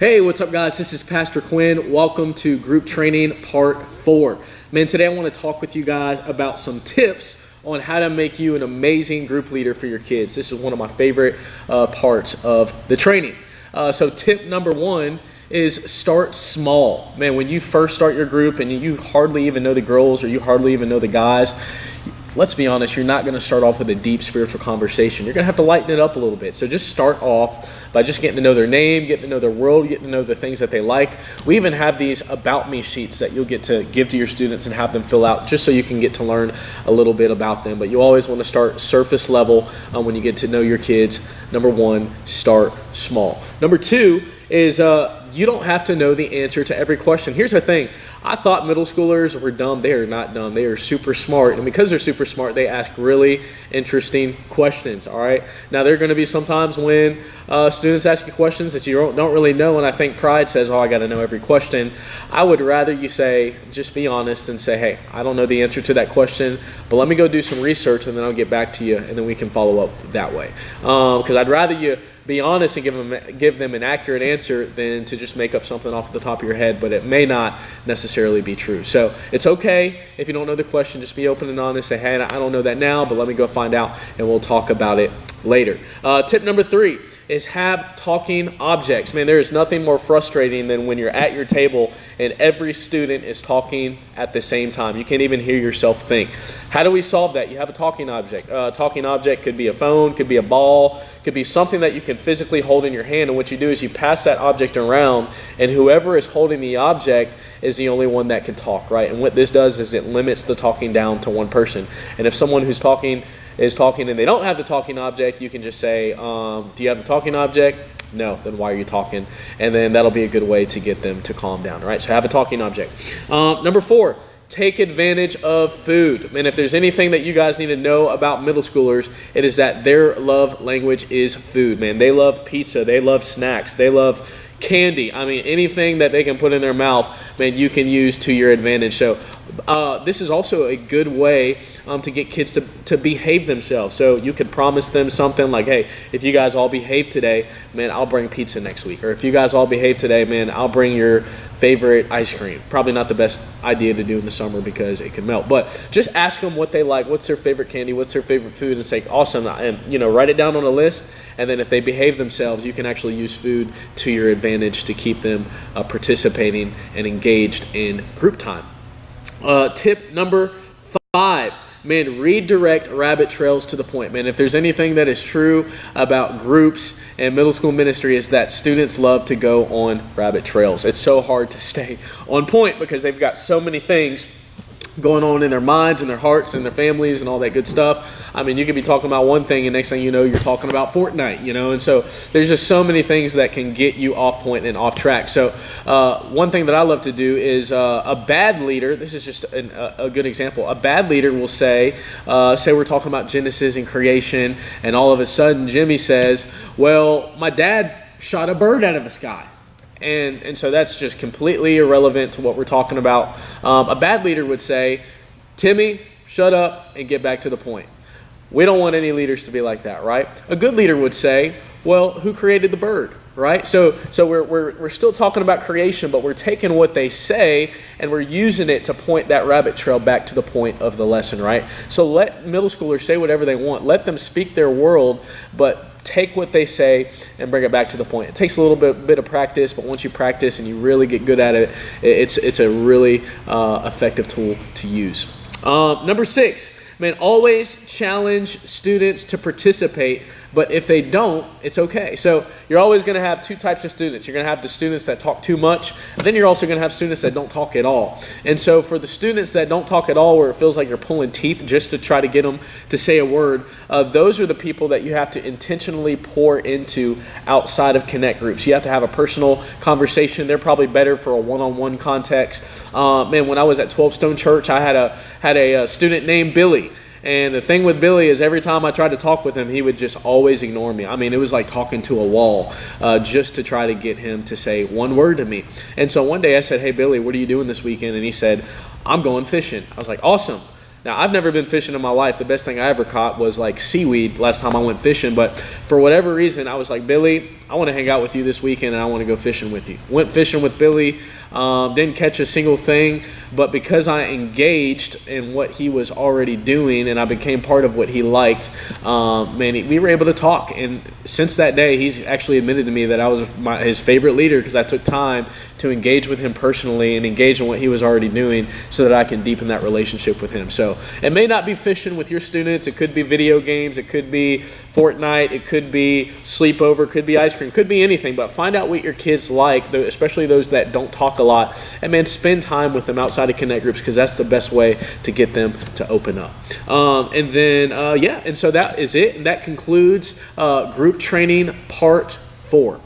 Hey, what's up guys? This is Pastor Quinn. Welcome to Group Training Part 4. Man, today I want to talk with you guys about some tips on how to make you an amazing group leader for your kids. This is one of my favorite parts of the training. So tip number 1 is start small. Man, when you first start your group and you hardly even know the girls or you hardly even know the guys, let's be honest, you're not going to start off with a deep spiritual conversation. You're going to have to lighten it up a little bit. So just start off by just getting to know their name, getting to know their world, getting to know the things that they like. We even have these about me sheets that you'll get to give to your students and have them fill out just so you can get to learn a little bit about them. But you always want to start surface level when you get to know your kids. Number 1, start small. Number 2 is you don't have to know the answer to every question. Here's the thing. I thought middle schoolers were dumb. They are not dumb. They are super smart. And because they're super smart, they ask really interesting questions, all right? Now, there are going to be some times when students ask you questions that you don't really know, and I think pride says, oh, I got to know every question. I would rather you say, just be honest and say, hey, I don't know the answer to that question, but let me go do some research, and then I'll get back to you, and then we can follow up that way. Because I'd rather you be honest and give them an accurate answer than to just make up something off the top of your head, but it may not necessarily be true. So it's okay if you don't know the question, just be open and honest. Say, hey, I don't know that now, but let me go find out, and we'll talk about it later. Tip number 3 is have talking objects. Man, there is nothing more frustrating than when you're at your table and every student is talking at the same time. You can't even hear yourself think. How do we solve that? You have a talking object. Talking object could be a phone, could be a ball, could be something that you can physically hold in your hand. And what you do is you pass that object around, and whoever is holding the object is the only one that can talk, right? And what this does is it limits the talking down to one person. And if someone who's talking is talking and they don't have the talking object, you can just say, do you have the talking object? No, then why are you talking? And then that'll be a good way to get them to calm down, all right? So have a talking object. Number 4, take advantage of food. Man, if there's anything that you guys need to know about middle schoolers, it is that their love language is food, man. They love pizza, they love snacks, they love candy. I mean, anything that they can put in their mouth, man, you can use to your advantage. So this is also a good way to get kids to behave themselves. So you could promise them something like, hey, if you guys all behave today, man, I'll bring pizza next week. Or if you guys all behave today, man, I'll bring your favorite ice cream. Probably not the best idea to do in the summer because it can melt. But just ask them what they like, what's their favorite candy, what's their favorite food, and say, awesome, and write it down on a list. And then if they behave themselves, you can actually use food to your advantage to keep them participating and engaged in group time. Tip number 5, man, redirect rabbit trails to the point. Man, if there's anything that is true about groups and middle school ministry is that students love to go on rabbit trails. It's so hard to stay on point because they've got so many things going on in their minds and their hearts and their families and all that good stuff. I mean, you could be talking about one thing and next thing you know, you're talking about Fortnite, and so there's just so many things that can get you off point and off track. So one thing that I love to do is a bad leader, this is just a good example, a bad leader will say we're talking about Genesis and creation, and all of a sudden Jimmy says, well, my dad shot a bird out of the sky. And so that's just completely irrelevant to what we're talking about. A bad leader would say, Timmy, shut up and get back to the point. We don't want any leaders to be like that, right? A good leader would say, well, who created the bird, right? So we're still talking about creation, but we're taking what they say and we're using it to point that rabbit trail back to the point of the lesson, right? So let middle schoolers say whatever they want. Let them speak their world, but take what they say and bring it back to the point. It takes a little bit of practice, but once you practice and you really get good at it, it's a really effective tool to use. Number 6, man, always challenge students to participate, but if they don't, it's okay. So you're always going to have 2 types of students. You're going to have the students that talk too much, and then you're also going to have students that don't talk at all. And so for the students that don't talk at all, where it feels like you're pulling teeth just to try to get them to say a word, those are the people that you have to intentionally pour into outside of Connect groups. You have to have a personal conversation. They're probably better for a one-on-one context. Man, when I was at 12 Stone Church, I had a student named Billy. And the thing with Billy is every time I tried to talk with him, he would just always ignore me. I mean, it was like talking to a wall just to try to get him to say one word to me. And so one day I said, hey, Billy, what are you doing this weekend? And he said, I'm going fishing. I was like, awesome. Now, I've never been fishing in my life. The best thing I ever caught was like seaweed last time I went fishing. But for whatever reason, I was like, Billy, I want to hang out with you this weekend and I want to go fishing with you. Went fishing with Billy. Didn't catch a single thing, but because I engaged in what he was already doing and I became part of what he liked, we were able to talk. And since that day, he's actually admitted to me that I was his favorite leader because I took time to engage with him personally and engage in what he was already doing so that I can deepen that relationship with him. So it may not be fishing with your students. It could be video games. It could be Fortnite. It could be sleepover. It could be ice cream. It could be anything. But find out what your kids like, especially those that don't talk a lot. And man, spend time with them outside of Connect groups because that's the best way to get them to open up. And so that is it. And that concludes group training part 4.